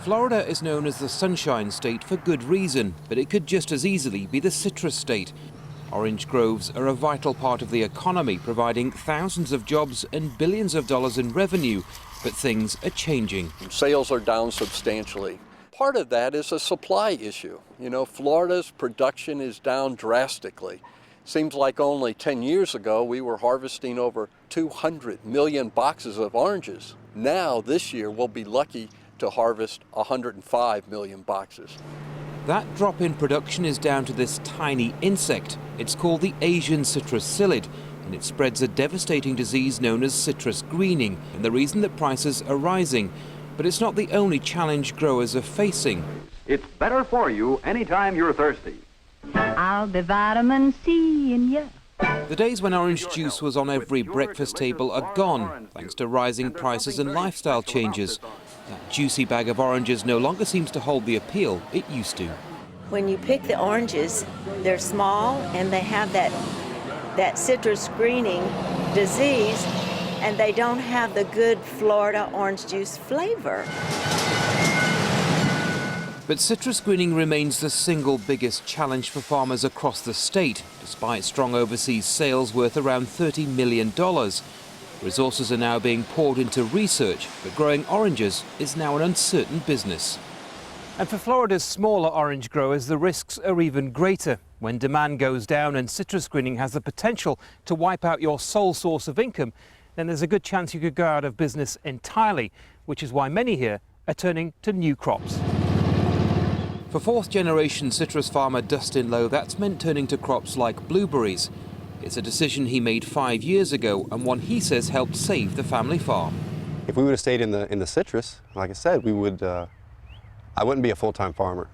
Florida is known as the Sunshine State for good reason, but it could just as easily be the citrus state. Orange groves are a vital part of the economy, providing thousands of jobs and billions of dollars in revenue. But things are changing. Sales are down substantially. Part of that is a supply issue. You know, Florida's production is down drastically. Seems like only 10 years ago we were harvesting over 200 million boxes of oranges. Now, this year, we'll be lucky to harvest 105 million boxes. That drop in production is down to this tiny insect. It's called the Asian citrus psyllid, and it spreads a devastating disease known as citrus greening, and the reason that prices are rising. But it's not the only challenge growers are facing. It's better for you anytime you're thirsty. I'll be vitamin C in you. The days when orange juice was on every breakfast table are gone, thanks to rising prices and lifestyle changes. That juicy bag of oranges no longer seems to hold the appeal it used to. When you pick the oranges, they're small and they have that citrus greening disease, and they don't have the good Florida orange juice flavor. But citrus greening remains the single biggest challenge for farmers across the state, despite strong overseas sales worth around $30 million. Resources are now being poured into research, but growing oranges is now an uncertain business. And for Florida's smaller orange growers, the risks are even greater. When demand goes down and citrus greening has the potential to wipe out your sole source of income, then there's a good chance you could go out of business entirely, which is why many here are turning to new crops. For fourth-generation citrus farmer Dustin, that's meant turning to crops like blueberries. It's a decision he made 5 years ago, and one he says helped save the family farm. If we would have stayed in the citrus, like I said, I wouldn't be a full-time farmer.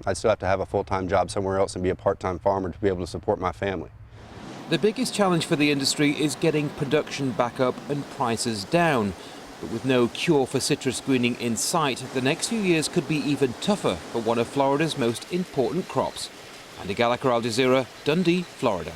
I'd still have to have a full-time job somewhere else and be a part-time farmer to be able to support my family. The biggest challenge for the industry is getting production back up and prices down. But with no cure for citrus greening in sight, the next few years could be even tougher for one of Florida's most important crops. Andy Gallacher, Jazeera, Dundee, Florida.